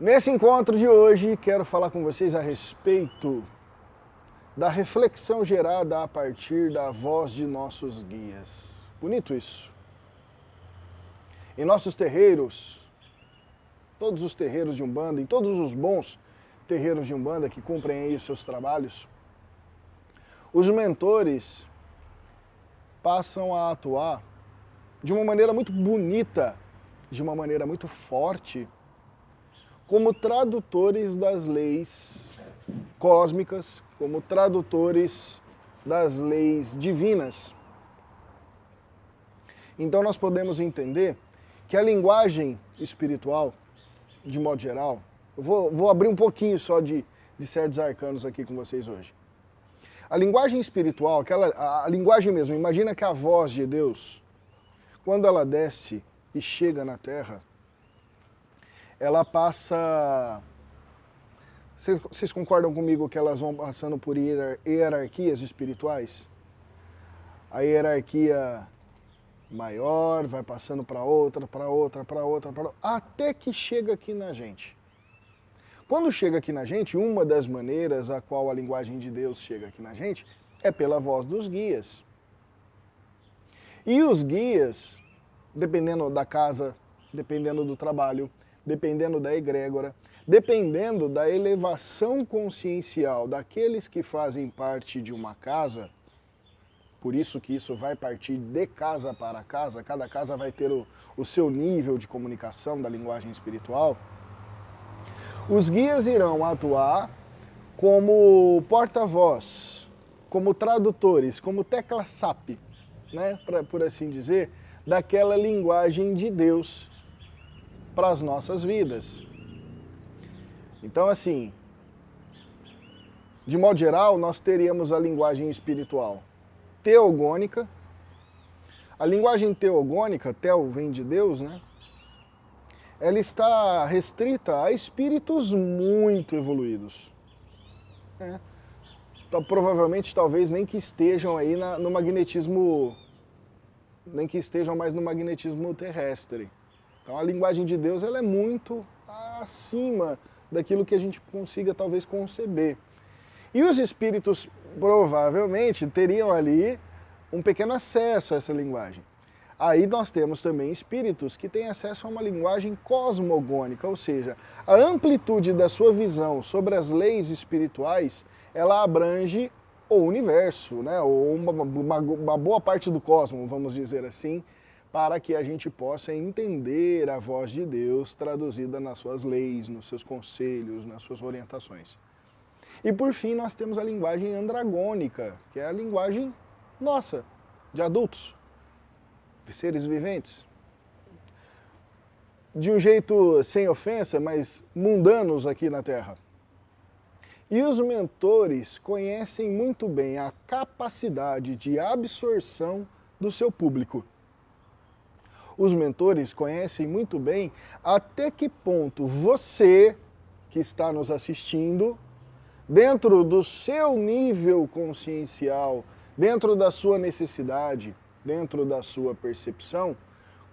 Nesse encontro de hoje, quero falar com vocês a respeito da reflexão gerada a partir da voz de nossos guias. Bonito isso. Em nossos terreiros, todos os terreiros de Umbanda, em todos os bons terreiros de Umbanda que cumprem aí os seus trabalhos, os mentores passam a atuar de uma maneira muito bonita, de uma maneira muito forte, como tradutores das leis cósmicas, como tradutores das leis divinas. Então nós podemos entender que a linguagem espiritual, de modo geral, eu vou abrir um pouquinho só de certos arcanos aqui com vocês hoje. A linguagem espiritual, a linguagem mesmo, imagina que a voz de Deus, quando ela desce e chega na Terra, ela passa... Vocês concordam comigo que elas vão passando por hierarquias espirituais? A hierarquia maior vai passando para outra, até que chega aqui na gente. Quando chega aqui na gente, uma das maneiras a qual a linguagem de Deus chega aqui na gente é pela voz dos guias. E os guias, dependendo da casa, dependendo do trabalho, dependendo da egrégora, dependendo da elevação consciencial daqueles que fazem parte de uma casa, por isso que isso vai partir de casa para casa, cada casa vai ter o seu nível de comunicação da linguagem espiritual, os guias irão atuar como porta-voz, como tradutores, como tecla SAP, né, por assim dizer, daquela linguagem de Deus para as nossas vidas. Então, assim, de modo geral, nós teríamos a linguagem espiritual teogônica. A linguagem teogônica, teo vem de Deus, né? Ela está restrita a espíritos muito evoluídos. Né? Então, provavelmente, talvez, nem que estejam aí no magnetismo, nem que estejam mais no magnetismo terrestre. Então, a linguagem de Deus ela é muito acima daquilo que a gente consiga, talvez, conceber. E os espíritos, provavelmente, teriam ali um pequeno acesso a essa linguagem. Aí nós temos também espíritos que têm acesso a uma linguagem cosmogônica, ou seja, a amplitude da sua visão sobre as leis espirituais, ela abrange o universo, né? Ou uma boa parte do cosmos, vamos dizer assim, para que a gente possa entender a voz de Deus traduzida nas suas leis, nos seus conselhos, nas suas orientações. E por fim nós temos a linguagem andragônica, que é a linguagem nossa, de adultos, de seres viventes. De um jeito sem ofensa, mas mundanos aqui na Terra. E os mentores conhecem muito bem a capacidade de absorção do seu público. Os mentores conhecem muito bem até que ponto você, que está nos assistindo, dentro do seu nível consciencial, dentro da sua necessidade, dentro da sua percepção,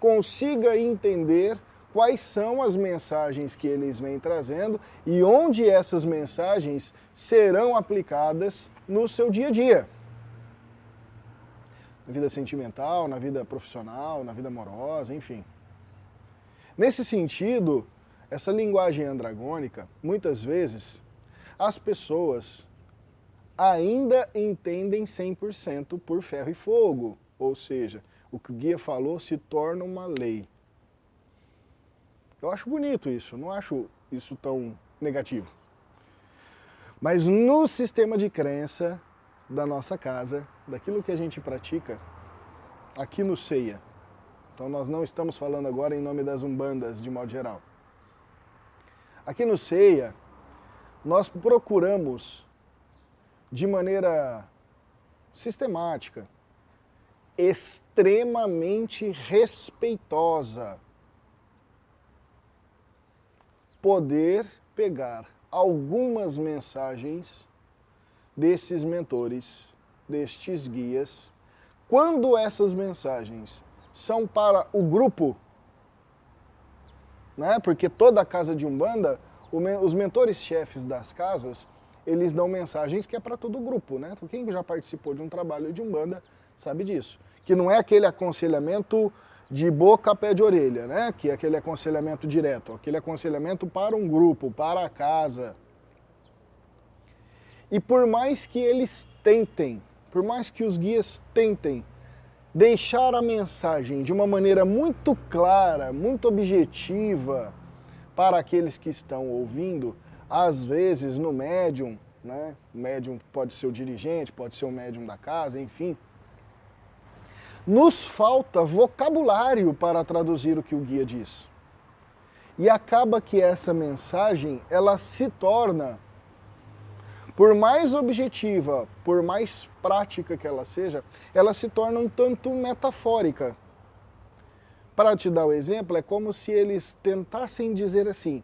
consiga entender quais são as mensagens que eles vêm trazendo e onde essas mensagens serão aplicadas no seu dia a dia. Na vida sentimental, na vida profissional, na vida amorosa, enfim. Nesse sentido, essa linguagem andragônica, muitas vezes, as pessoas ainda entendem 100% por ferro e fogo, ou seja, o que o guia falou se torna uma lei. Eu acho bonito isso, não acho isso tão negativo. Mas no sistema de crença da nossa casa, daquilo que a gente pratica, aqui no CEIA, então nós não estamos falando agora em nome das umbandas de modo geral. Aqui no CEIA, nós procuramos, de maneira sistemática, extremamente respeitosa, poder pegar algumas mensagens desses mentores, destes guias, quando essas mensagens são para o grupo, né? Porque toda casa de Umbanda, Os mentores-chefes das casas, eles dão mensagens que é para todo o grupo, né? Quem já participou de um trabalho de Umbanda sabe disso. Que não é aquele aconselhamento de boca a pé de orelha, né? Que é aquele aconselhamento direto, aquele aconselhamento para um grupo, para a casa. E por mais que eles tentem, por mais que os guias tentem deixar a mensagem de uma maneira muito clara, muito objetiva para aqueles que estão ouvindo, às vezes no médium, né? O médium pode ser o dirigente, pode ser o médium da casa, enfim. Nos falta vocabulário para traduzir o que o guia diz. E acaba que essa mensagem, ela se torna, por mais objetiva, por mais prática que ela seja, ela se torna um tanto metafórica. Para te dar o exemplo, é como se eles tentassem dizer assim,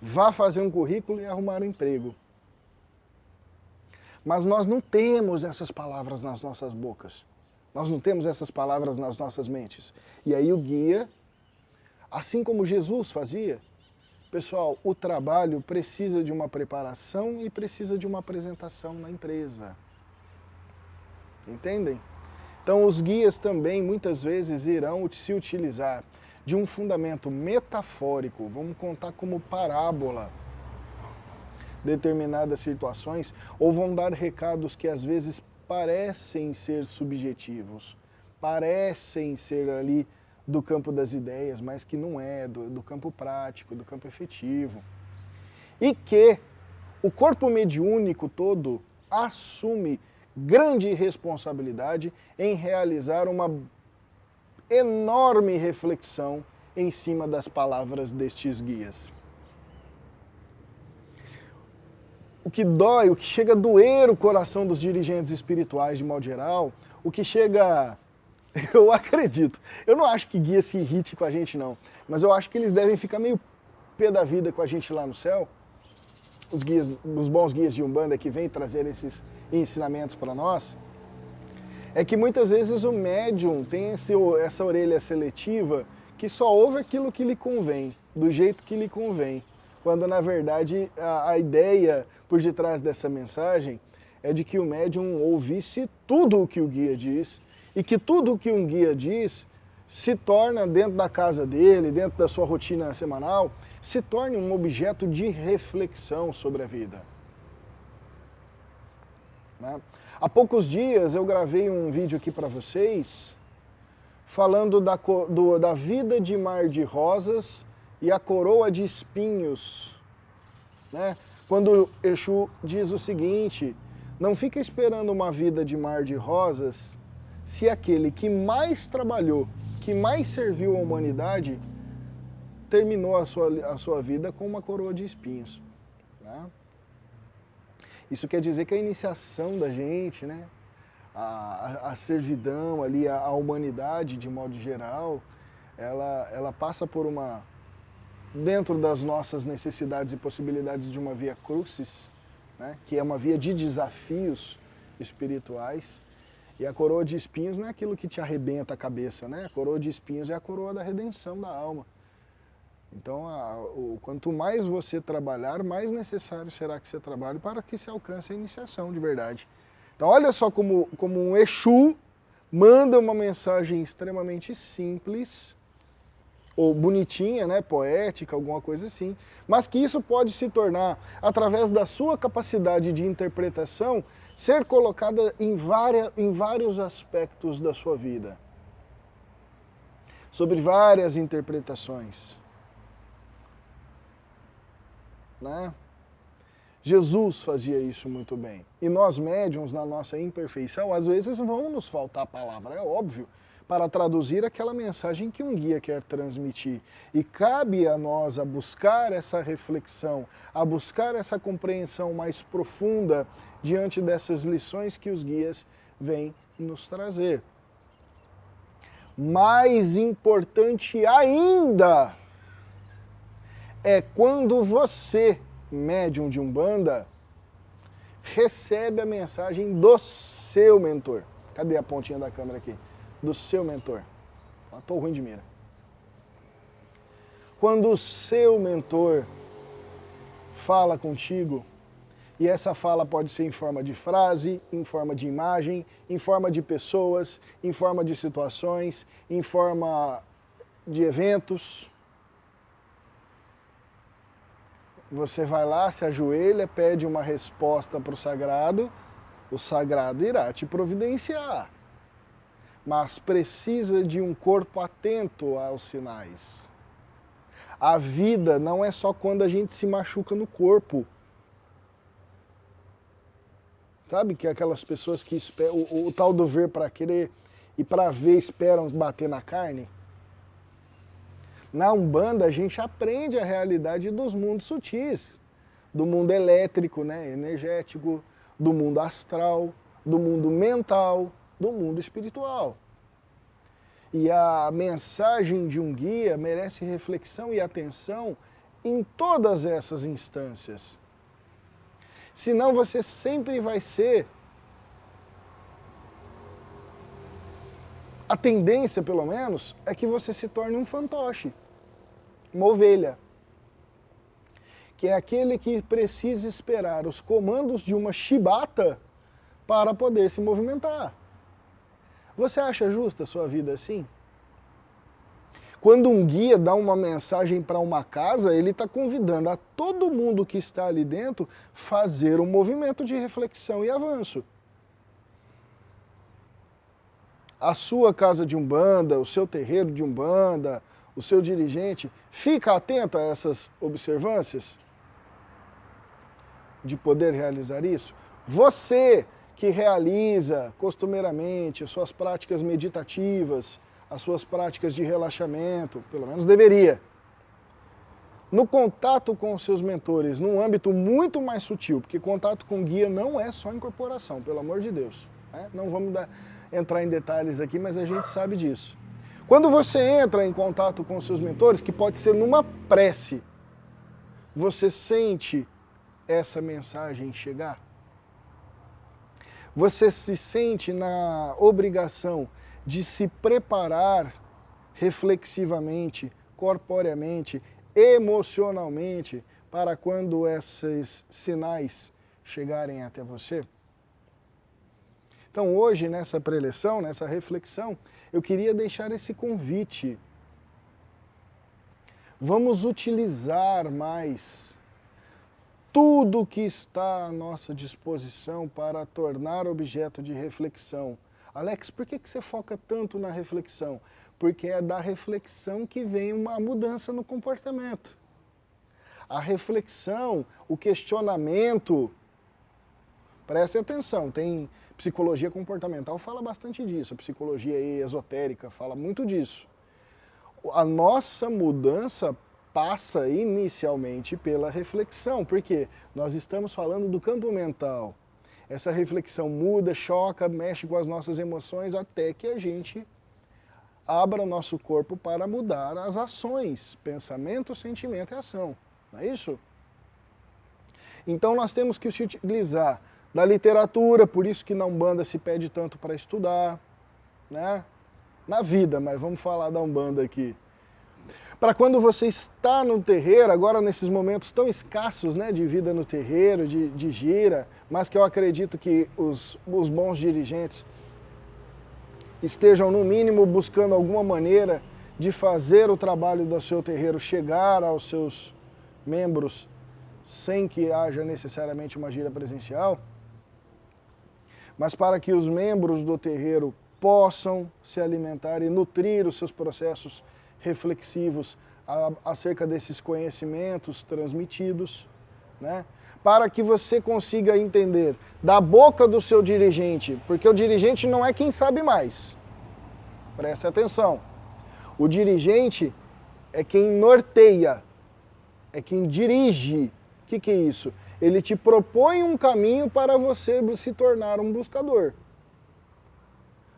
vá fazer um currículo e arrumar um emprego. Mas nós não temos essas palavras nas nossas bocas. Nós não temos essas palavras nas nossas mentes. E aí o guia, assim como Jesus fazia, pessoal, o trabalho precisa de uma preparação e precisa de uma apresentação na empresa. Entendem? Então os guias também muitas vezes irão se utilizar de um fundamento metafórico, vamos contar como parábola, determinadas situações, ou vão dar recados que às vezes parecem ser subjetivos, parecem ser ali do campo das ideias, mas que não é, do campo prático, do campo efetivo. E que o corpo mediúnico todo assume grande responsabilidade em realizar uma enorme reflexão em cima das palavras destes guias. O que dói, o que chega a doer o coração dos dirigentes espirituais de modo geral, o que chega... Eu acredito. Eu não acho que guia se irrite com a gente, não. Mas eu acho que eles devem ficar meio pé da vida com a gente lá no céu. Os bons guias de Umbanda que vêm trazer esses ensinamentos para nós. É que muitas vezes o médium tem essa orelha seletiva que só ouve aquilo que lhe convém, do jeito que lhe convém. Quando, na verdade, a ideia por detrás dessa mensagem é de que o médium ouvisse tudo o que o guia diz e que tudo o que um guia diz se torna, dentro da casa dele, dentro da sua rotina semanal, se torne um objeto de reflexão sobre a vida. Né? Há poucos dias eu gravei um vídeo aqui para vocês falando da vida de mar de rosas e a coroa de espinhos, né? Quando Exu diz o seguinte, não fica esperando uma vida de mar de rosas se aquele que mais trabalhou, que mais serviu à humanidade, terminou a sua vida com uma coroa de espinhos. Né? Isso quer dizer que a iniciação da gente, né? A servidão ali, a humanidade de modo geral, ela passa por uma... dentro das nossas necessidades e possibilidades de uma via crucis, né, que é uma via de desafios espirituais, e a coroa de espinhos não é aquilo que te arrebenta a cabeça, né? A coroa de espinhos é a coroa da redenção da alma. Então, quanto mais você trabalhar, mais necessário será que você trabalhe para que se alcance a iniciação de verdade. Então, olha só como um Exu manda uma mensagem extremamente simples, ou bonitinha, né, poética, alguma coisa assim, mas que isso pode se tornar, através da sua capacidade de interpretação, ser colocada em vários aspectos da sua vida, sobre várias interpretações. Né? Jesus fazia isso muito bem. E nós médiuns, na nossa imperfeição, às vezes vão nos faltar palavra, é óbvio, para traduzir aquela mensagem que um guia quer transmitir. E cabe a nós a buscar essa reflexão, a buscar essa compreensão mais profunda diante dessas lições que os guias vêm nos trazer. Mais importante ainda é quando você, médium de Umbanda, recebe a mensagem do seu mentor. Cadê a pontinha da câmera aqui? Do seu mentor. Estou ruim de mira. Quando o seu mentor fala contigo. E essa fala pode ser em forma de frase, em forma de imagem, em forma de pessoas, em forma de situações, em forma de eventos. Você vai lá, se ajoelha, pede uma resposta para o sagrado irá te providenciar. Mas precisa de um corpo atento aos sinais. A vida não é só quando a gente se machuca no corpo. Sabe que aquelas pessoas que esperam, o tal do ver para crer e para ver esperam bater na carne? Na Umbanda a gente aprende a realidade dos mundos sutis. Do mundo elétrico, né, energético, do mundo astral, do mundo mental, do mundo espiritual. E a mensagem de um guia merece reflexão e atenção em todas essas instâncias. Senão você sempre vai ser, a tendência pelo menos, é que você se torne um fantoche, uma ovelha. Que é aquele que precisa esperar os comandos de uma chibata para poder se movimentar. Você acha justa a sua vida assim? Quando um guia dá uma mensagem para uma casa, ele está convidando a todo mundo que está ali dentro fazer um movimento de reflexão e avanço. A sua casa de Umbanda, o seu terreiro de Umbanda, o seu dirigente, fica atento a essas observâncias de poder realizar isso? Você que realiza costumeiramente as suas práticas meditativas, as suas práticas de relaxamento, pelo menos deveria. No contato com os seus mentores, num âmbito muito mais sutil, porque contato com guia não é só incorporação, pelo amor de Deus. Né? Não vamos entrar em detalhes aqui, mas a gente sabe disso. Quando você entra em contato com os seus mentores, que pode ser numa prece, você sente essa mensagem chegar? Você se sente na obrigação de se preparar reflexivamente, corporeamente, emocionalmente, para quando esses sinais chegarem até você? Então hoje, nessa preleção, nessa reflexão, eu queria deixar esse convite. Vamos utilizar mais tudo que está à nossa disposição para tornar objeto de reflexão. Alex, por que você foca tanto na reflexão? Porque é da reflexão que vem uma mudança no comportamento. A reflexão, o questionamento, prestem atenção, tem psicologia comportamental, fala bastante disso, a psicologia esotérica fala muito disso. A nossa mudança passa inicialmente pela reflexão, porque nós estamos falando do campo mental. Essa reflexão muda, choca, mexe com as nossas emoções até que a gente abra nosso corpo para mudar as ações, pensamento, sentimento e ação. Não é isso? Então nós temos que se utilizar da literatura, por isso que na Umbanda se pede tanto para estudar, né? Na vida, mas vamos falar da Umbanda aqui. Para quando você está no terreiro, agora nesses momentos tão escassos, né, de vida no terreiro, de gira, mas que eu acredito que os bons dirigentes estejam no mínimo buscando alguma maneira de fazer o trabalho do seu terreiro chegar aos seus membros sem que haja necessariamente uma gira presencial, mas para que os membros do terreiro possam se alimentar e nutrir os seus processos reflexivos acerca desses conhecimentos transmitidos, né? Para que você consiga entender da boca do seu dirigente, porque o dirigente não é quem sabe mais, preste atenção, o dirigente é quem norteia, é quem dirige. O que é isso? Ele te propõe um caminho para você se tornar um buscador.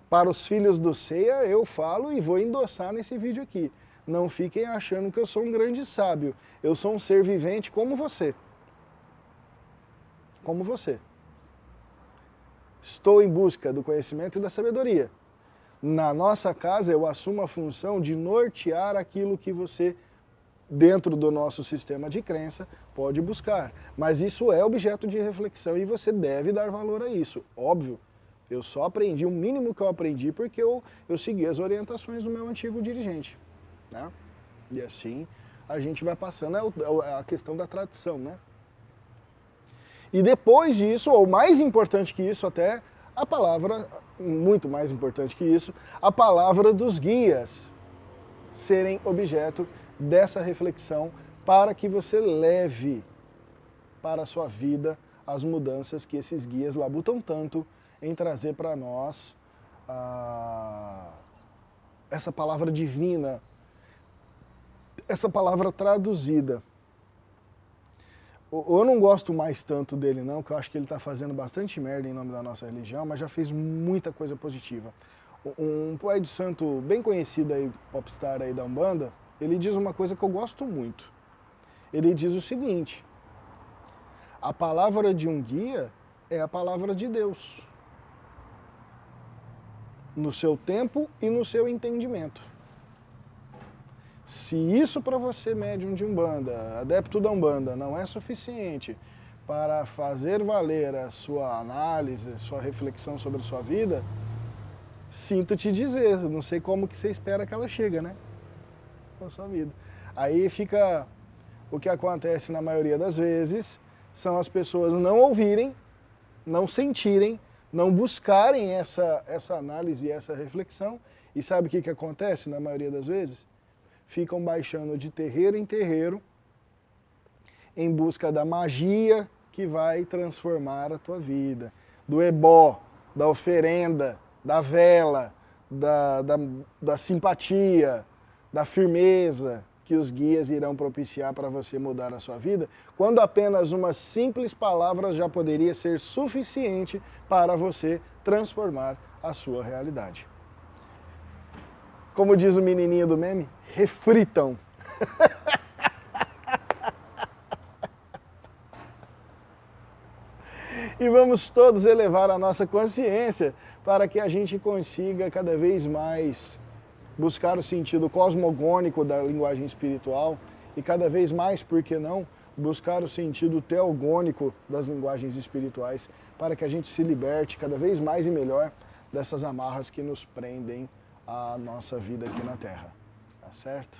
Para os filhos do Ceia, eu falo e vou endossar nesse vídeo aqui. Não fiquem achando que eu sou um grande sábio. Eu sou um ser vivente como você. Como você. Estou em busca do conhecimento e da sabedoria. Na nossa casa, eu assumo a função de nortear aquilo que você dentro do nosso sistema de crença, pode buscar. Mas isso é objeto de reflexão e você deve dar valor a isso. Óbvio, eu só aprendi o mínimo que eu aprendi porque eu segui as orientações do meu antigo dirigente. Né? E assim a gente vai passando, é a questão da tradição, né? E depois disso, ou mais importante que isso até, a palavra, muito mais importante que isso, a palavra dos guias serem objeto dessa reflexão para que você leve para a sua vida as mudanças que esses guias labutam tanto em trazer para nós essa palavra divina, essa palavra traduzida. Eu não gosto mais tanto dele não, porque eu acho que ele está fazendo bastante merda em nome da nossa religião, mas já fez muita coisa positiva. Um poeta de santo bem conhecido aí, popstar aí da Umbanda, ele diz uma coisa que eu gosto muito. Ele diz o seguinte: a palavra de um guia é a palavra de Deus, no seu tempo e no seu entendimento. Se isso para você, médium de Umbanda, adepto da Umbanda, não é suficiente para fazer valer a sua análise, a sua reflexão sobre a sua vida, sinto te dizer, não sei como que você espera que ela chegue, né? Na sua vida. Aí fica, o que acontece na maioria das vezes, são as pessoas não ouvirem, não sentirem, não buscarem essa análise e essa reflexão. E sabe o que acontece na maioria das vezes? Ficam baixando de terreiro em terreiro em busca da magia que vai transformar a tua vida. Do ebó, da oferenda, da vela, da simpatia, da firmeza que os guias irão propiciar para você mudar a sua vida, quando apenas uma simples palavra já poderia ser suficiente para você transformar a sua realidade. Como diz o menininho do meme, reflitam. E vamos todos elevar a nossa consciência para que a gente consiga cada vez mais buscar o sentido cosmogônico da linguagem espiritual e cada vez mais, por que não, buscar o sentido teogônico das linguagens espirituais para que a gente se liberte cada vez mais e melhor dessas amarras que nos prendem a nossa vida aqui na Terra, tá certo?